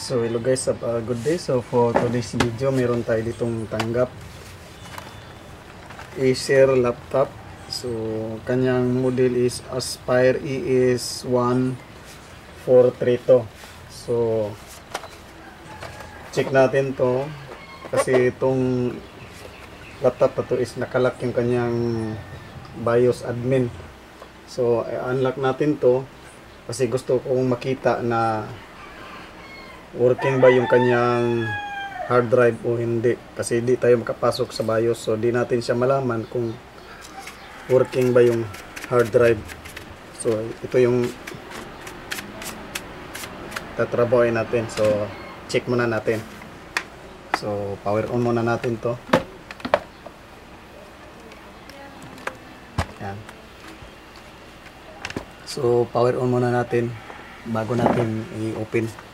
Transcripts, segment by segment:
So hello guys, have a good day. So for today's video, meron tayo ditong tanggap Acer laptop. So kanyang model is Aspire ES1432. So check natin to kasi itong laptop na to is nakalock yung kanyang BIOS admin. So unlock natin to kasi gusto kong makita na working ba yung kanyang hard drive o hindi, kasi hindi tayo makapasok sa BIOS, so di natin siya malaman kung working ba yung hard drive. So ito yung tatrabahoin natin, so check muna natin. So power on muna natin to. Yan. So power on muna natin bago natin i-open.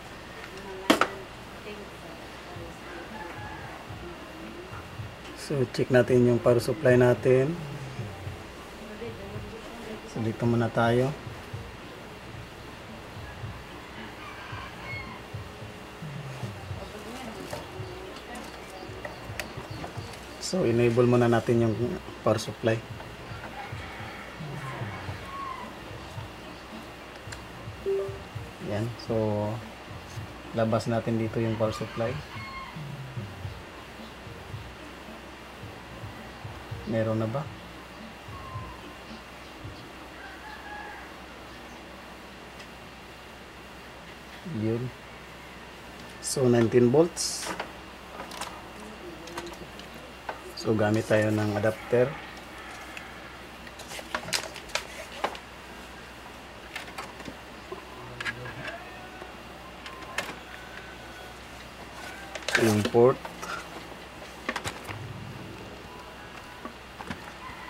So check natin yung power supply natin. So dito muna tayo. So enable muna natin yung power supply. Yan. So labas natin dito yung power supply. Meron na ba? Yun. So 19 volts. So gamit tayo ng adapter. Yung port.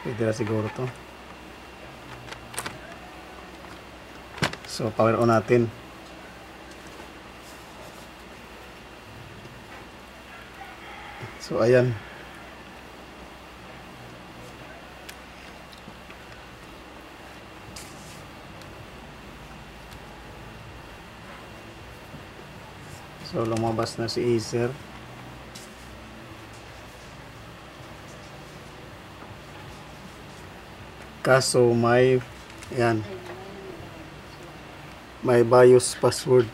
Pwede na siguro to. So power on natin. So ayan. So lumabas na si Acer. Kaso may yan, may BIOS password,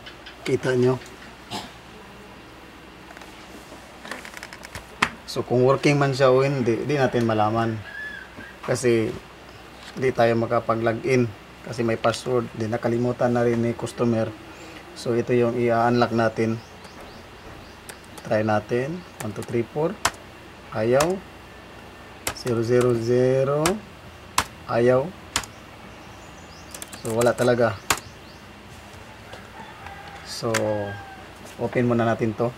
kita nyo. So kung working man siya o hindi, di natin malaman kasi di tayo makapag-login kasi may password, di nakalimutan na rin ni customer. So ito yung i-unlock natin. Try natin. 1 2 3 4. Ayaw. 000. Ayaw. So wala talaga. So open muna natin to.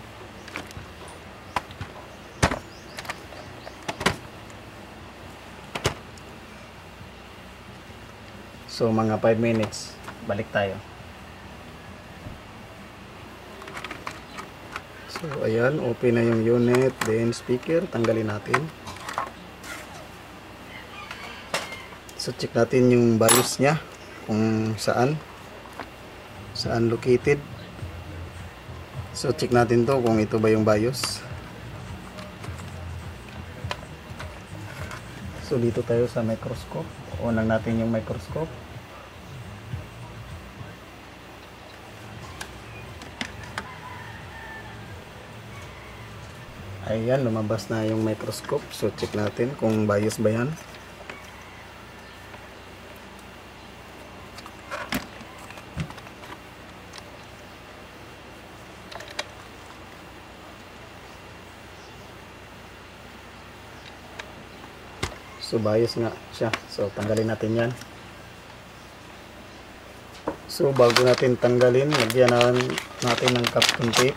So mga 5 minutes balik tayo. So ayan, open na yung unit, then speaker, tanggalin natin. So check natin yung BIOS niya kung saan located. So check natin to kung ito ba yung BIOS. So dito tayo sa microscope. On lang natin yung microscope. Ayan, lumabas na yung microscope. So check natin kung BIOS ba yan. So BIOS nga siya. So tanggalin natin yan. So bago natin tanggalin, lagyan natin ng Kapton tape.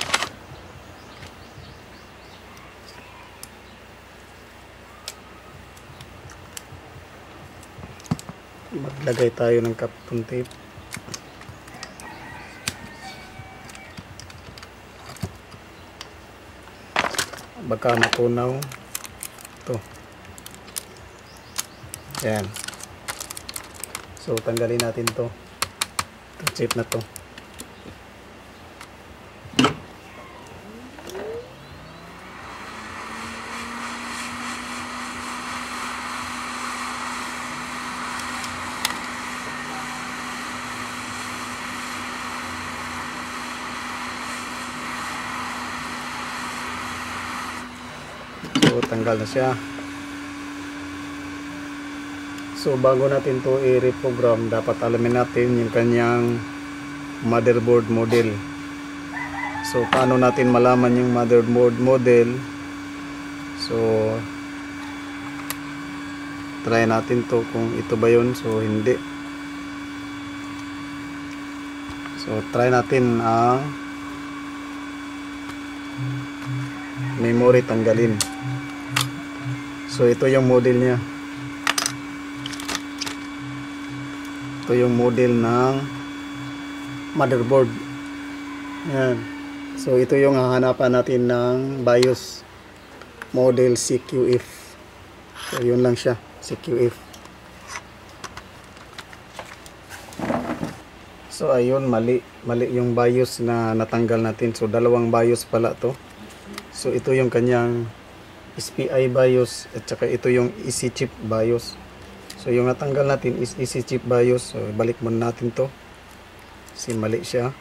Maglagay tayo ng Kapton tape. Baka matunaw ito. Yan. So tanggalin natin to. Ito chip na to. So tanggal na siya. So bago natin to i-reprogram, dapat alamin natin yung kanyang motherboard model. So paano natin malaman yung motherboard model? So try natin to kung ito ba yun. So hindi. So try natin ang memory tanggalin. So ito yung model niya. Ito yung model ng motherboard. Yan. So ito yung hahanapan natin ng BIOS model CQF. So yun lang siya, CQF. So ayun, mali yung BIOS na natanggal natin. So dalawang BIOS pala to. So ito yung kanyang SPI BIOS at saka ito yung EC chip BIOS. So yung natanggal natin is EC chip BIOS. So balik muna natin to. Kasi mali siya.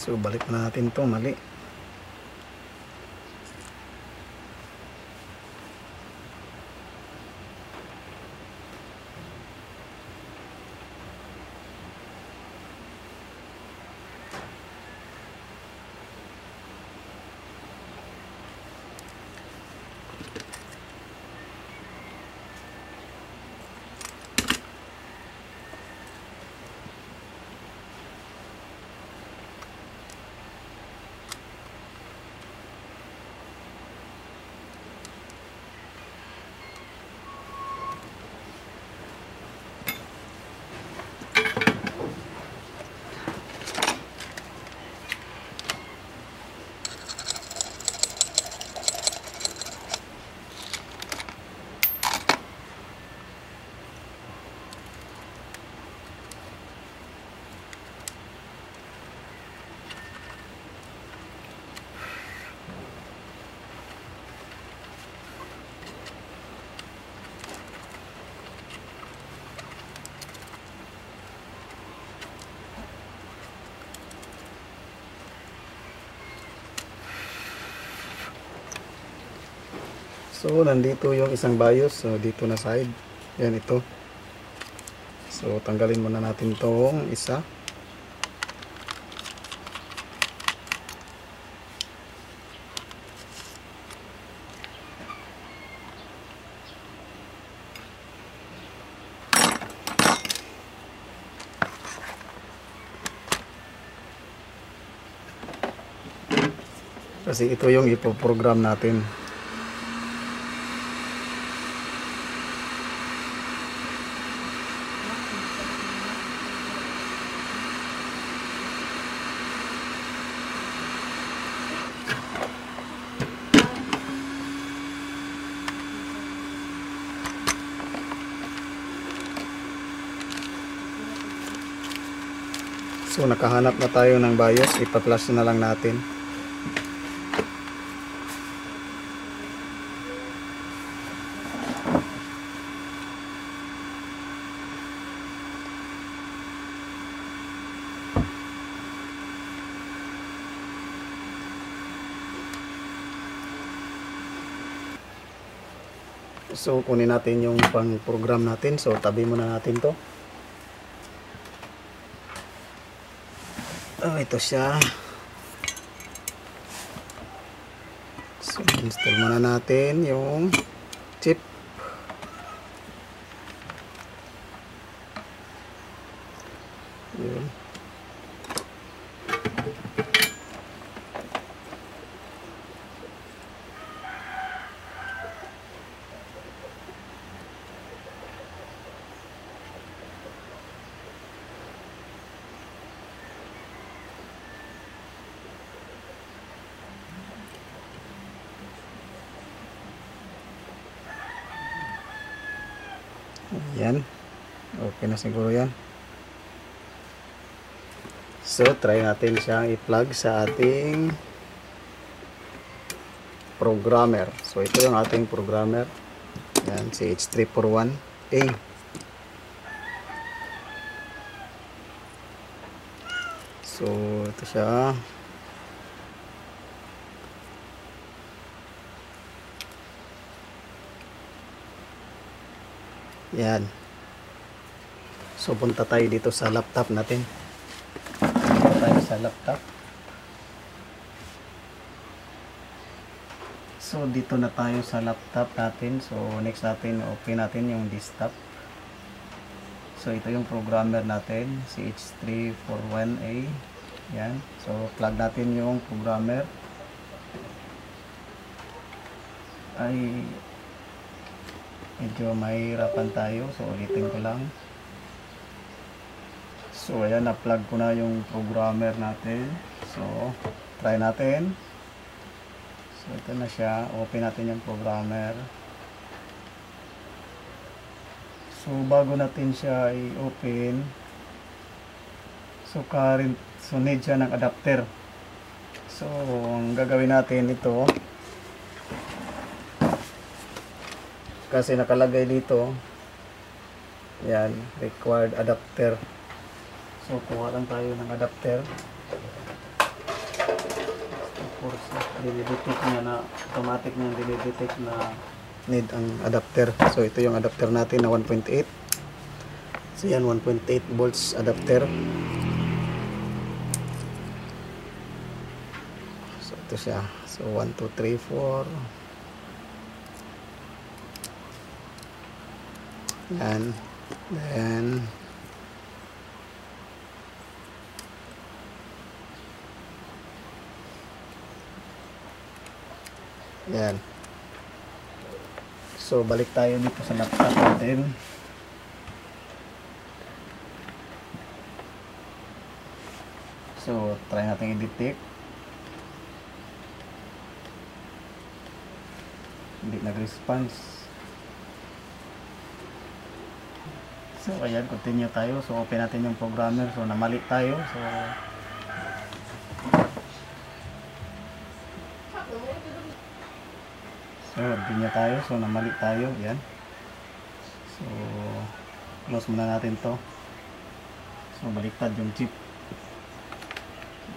So balik na natin to, mali. So nandito yung isang BIOS. So dito na side. Yan ito. So tanggalin muna natin tong isa. Kasi ito yung ipo-program natin. So nakahanap na tayo ng BIOS, ipa-flash na lang natin. So kunin natin yung pang-program natin. So tabi muna natin to. Oh, ito siya. So install muna natin yung chip. Yun. Yan. Okay na siguro yan. So, try natin siyang i-plug sa ating programmer. So, ito yung ating programmer. Yan, si H341A. So, ito siya. Yan. So, punta tayo dito sa laptop natin. Punta tayo sa laptop. So, dito na tayo sa laptop natin. So, next natin, open natin yung desktop. So, ito yung programmer natin, si H341A. Yan. So, plug natin yung programmer. Ay, medyo mahirapan tayo. So, ulitin ko lang. So, ayan, na-plug ko na yung programmer natin. So, try natin. So, ito na siya. Open natin yung programmer. So, bago natin siya i-open, so, need siya ng adapter. So, ang gagawin natin ito, kasi nakalagay dito, yan, required adapter. So, kuha lang tayo ng adapter. Of course, dinidetect niya na, automatic niya dinidetect na need ang adapter. So, ito yung adapter natin na 1.8. So, yan, 1.8 volts adapter. So, ito siya. So, 1, 2, 3, 4. Yan. Then, yan. So, balik tayo dito sa laptop natin. So, try natin i-detect. Hindi nag-response. So, ayan, continue tayo. So, open natin yung programmer. So, namali tayo. So, continue tayo. So, namali tayo. Ayan. So, close muna natin to. So, baliktad yung chip.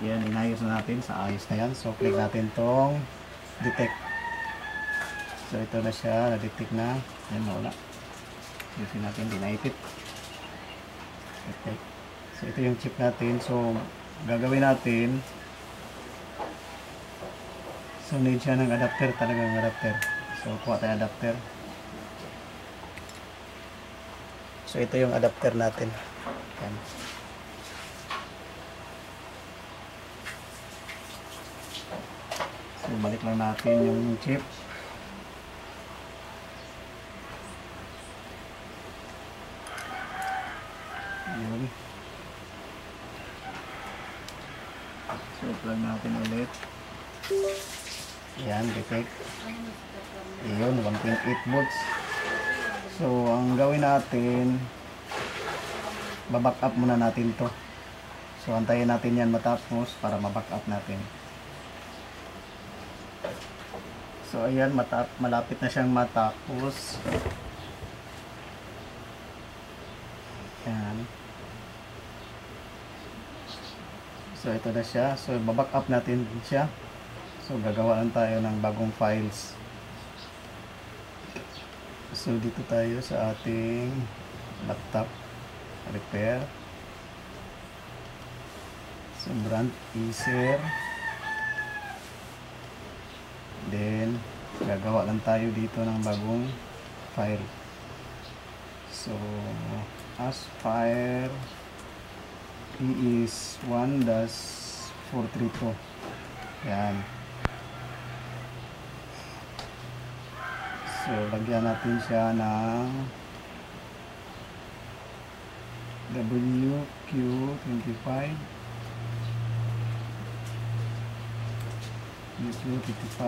Ayan, inayos na natin. Sa ayos na yan. So, click natin tong detect. So, ito na siya. Na-detect na. Ayan, wala. Using natin, dinaipit. Okay. So, ito yung chip natin. So, gagawin natin. So, need siya ng adapter. Talagang adapter. So, kuha tayo adapter. So, ito yung adapter natin. Yan. So, balik lang natin yung chip. Yun. So, plug natin ulit. Yan, detect. Yun, 1.8 volts. So, ang gawin natin, baback up muna natin to. So, antayin natin yan matapos para maback up natin. So, ayan, malapit na siyang matapos. Yan. So, ito na siya. So, baback up natin siya. So, gagawa lang tayo ng bagong files. So, dito tayo sa ating laptop. Repair. So, brand Acer. Then, gagawa lang tayo dito ng bagong file. So as file is 1-432. Yan. So lagyan natin siya ng WQ25, WQ25,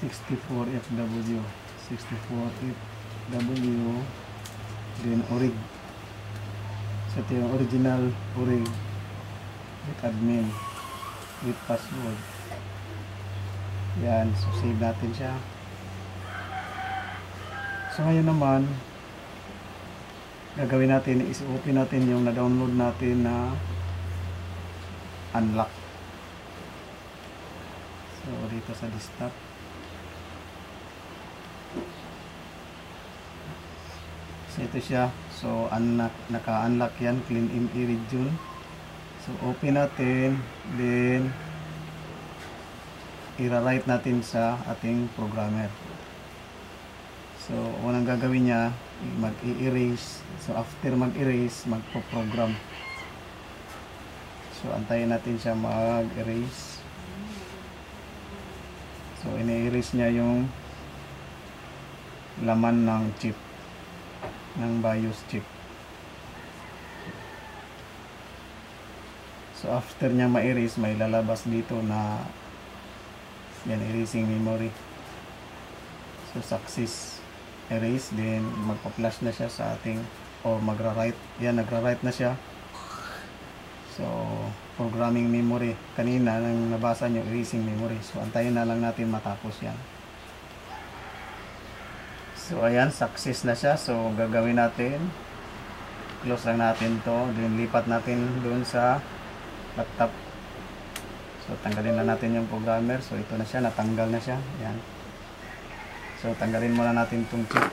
64FW, 64FW, then orig. So ito yung original orig with admin with password. Yan, so save natin siya. So ngayon naman gagawin natin is open natin yung na-download natin na unlock. So dito sa desktop, so ito siya. So naka-unlock yan, clean ME region. So open natin, then i-write natin sa ating programmer. So unang gagawin niya, mag-i-erase. So after mag-erase, magpo-program. So antayin natin siya mag-erase. So ini-erase niya yung laman ng chip, ng BIOS chip. So after niya ma-erase, may lalabas dito na yan, erasing memory. So success erase, then magpa-flash na siya sa ating, or magra-write. Yan, nagra-write na siya. So programming memory, kanina nang nabasa nyo, erasing memory. So antayin na lang natin matapos yan. So ayan, success na siya. So gagawin natin, close lang natin to, then lipat natin doon sa laptop. So tanggalin na natin yung programmer. So ito na siya, natanggal na siya. Ayan. So tanggalin muna natin itong chip,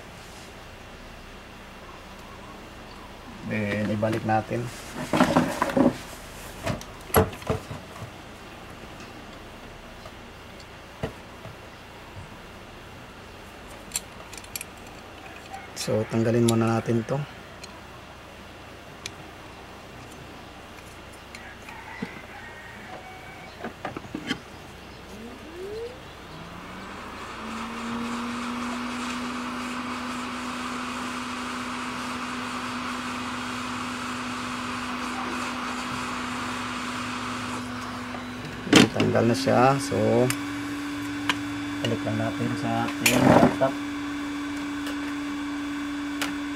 then ibalik natin. So tanggalin muna natin to. Tanggal na siya. So balik lang natin sa ating laptop.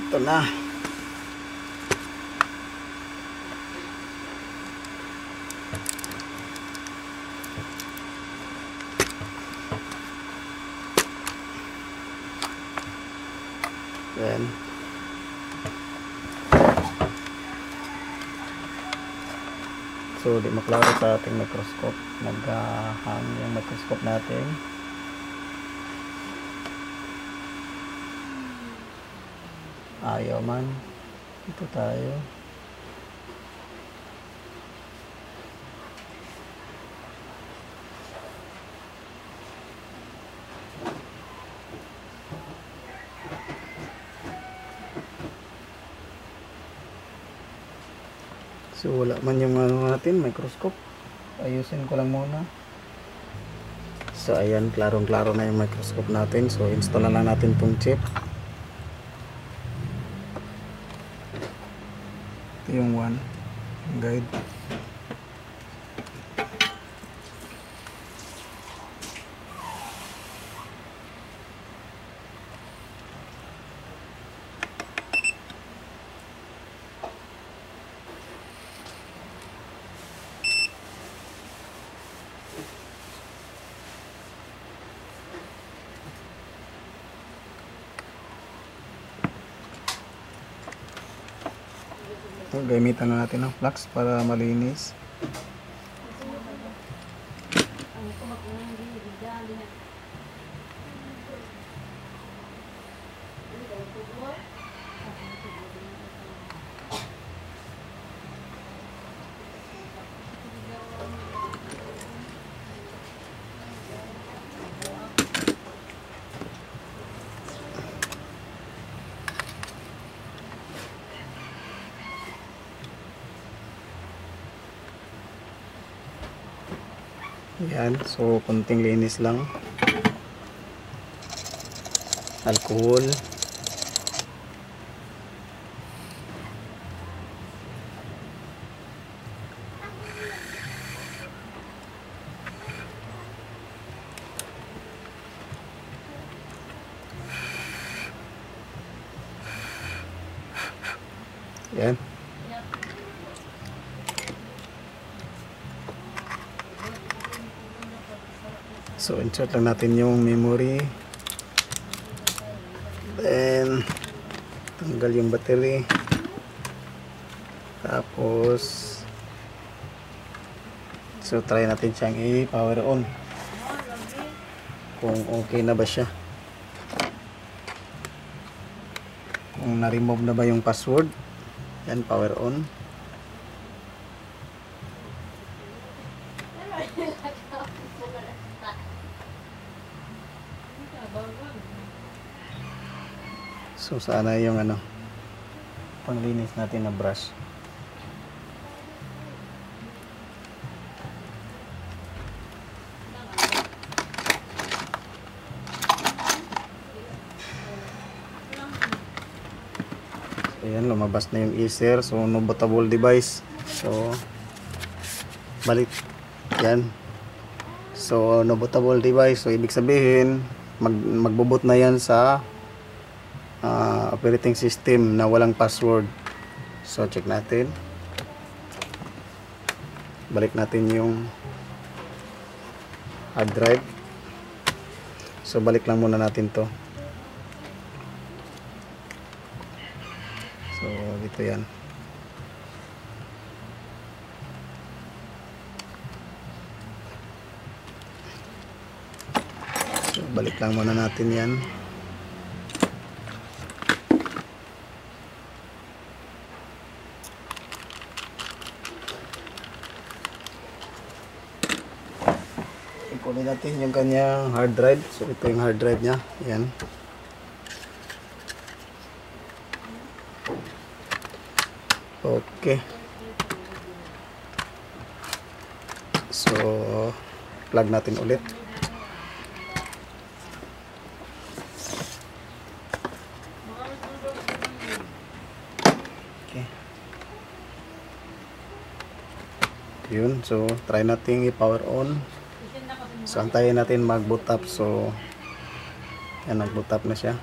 Ito na. Then so di maklaro sa ating microscope, nag-hang yung microscope natin. Ayaw man. Ito tayo. So wala man yung ano natin, microscope. Ayusin ko lang muna. So ayan, klarong-klaro na yung microscope natin. So install na lang natin tong chip. Ito yung one, yung guide. Gamitan na natin ng flux para malinis. Yan, so konting linis lang. Alcohol. Yan. So insert lang natin yung memory. Then tanggal yung battery. Tapos so try natin siyang i-power on. Kung okay na ba siya. Kung na-remove na ba yung password. Yan, power on. So sana yung ano panglinis natin na brush. Ayan, lumabas na yung Acer. So no bootable device. So balik. Yan. So no bootable device. So ibig sabihin magbo-boot na yan sa operating system na walang password. So check natin. Balik natin yung hard drive. So balik lang muna natin to. So dito yan. So balik lang muna natin yan. Kunin natin yung kanyang hard drive. So ito yung hard drive niya. Yan. Okay. So plug natin ulit. Okay. Yun. So try natin i-power on. So antayin natin mag-boot up. So yan, nag-boot up na siya.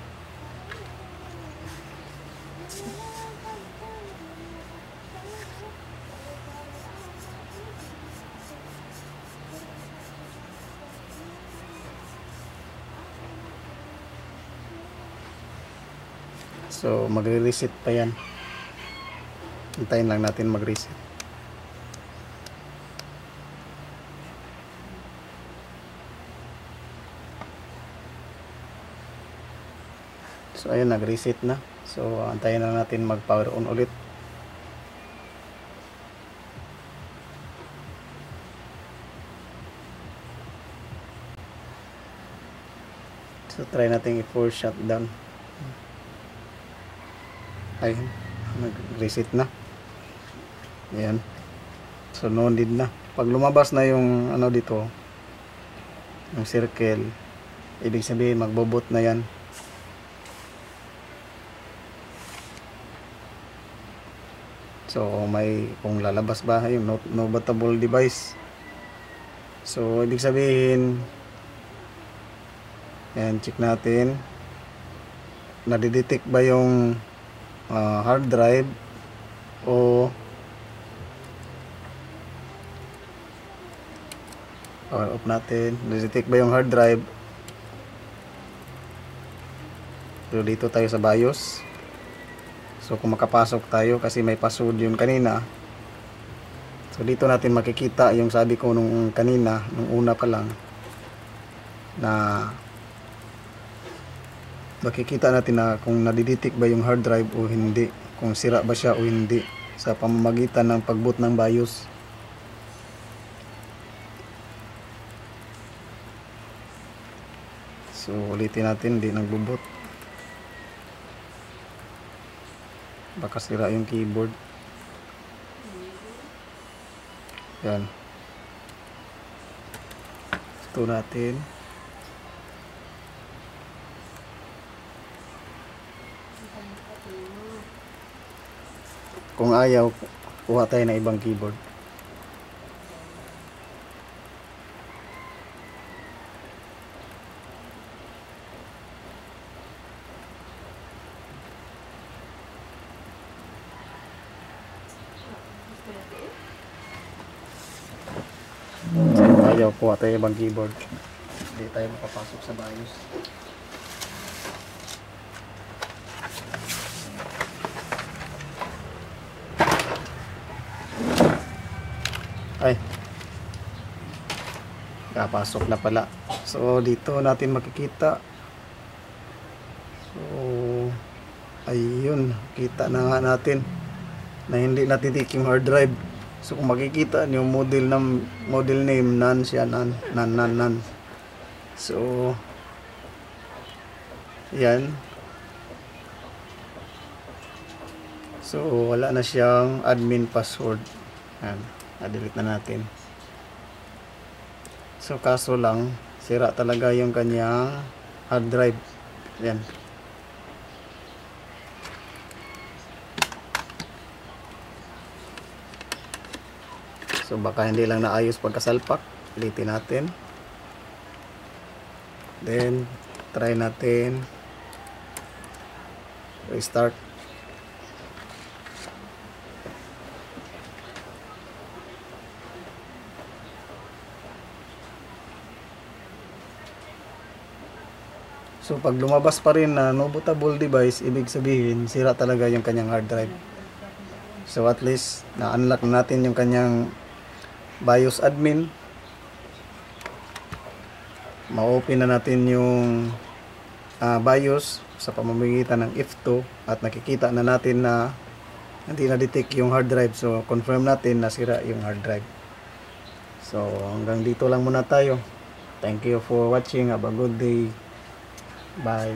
So magre-reset pa yan. Antayin lang natin mag-reset. So ayun, nag-reset na. So antayin na natin mag-power on ulit. So try natin i-force shutdown. Ayun, nag-reset na. Ayan. So no need na. Pag lumabas na yung ano dito, yung circle, ibig sabihin magbo-boot na yan. So may kung lalabas ba yung no bootable device. So ibig sabihin, ayan, check natin. Nadidetect ba yung hard drive o power off natin. Nadidetect ba yung hard drive? So dito tayo sa BIOS. So kung makapasok tayo kasi may password yun kanina. So dito natin makikita yung sabi ko nung kanina, nung una pa lang, na makikita natin na kung nadidetect ba yung hard drive o hindi, kung sira ba siya o hindi sa pamamagitan ng pag-boot ng BIOS. So ulitin natin, hindi nagbo-boot. Baka sira yung keyboard. Yan. F2 natin. Kung ayaw, kuha tayo ng ibang keyboard. Kung ayaw, kuha tayo ibang keyboard. Hindi tayo makapasok sa BIOS. Ay, kapasok na pala. So dito natin makikita. So ayun, kita na nga natin na hindi natitik yung hard drive. So kung makikita yung model name, none siya, none. So yan. So wala na siyang admin password. Yan, na-delete na natin. So kaso lang, sira talaga yung kanyang hard drive. Yan. So baka hindi lang naayos pagkasalpak. Ulitin natin. Then try natin restart. So pag lumabas pa rin na no bootable device, ibig sabihin sira talaga yung kanyang hard drive. So at least na-unlock natin yung kanyang BIOS admin. Ma-open na natin yung BIOS sa pamamagitan ng F2 at nakikita na natin na hindi na-detect yung hard drive. So confirm natin na sira yung hard drive. So hanggang dito lang muna tayo. Thank you for watching. Have a good day. Bye.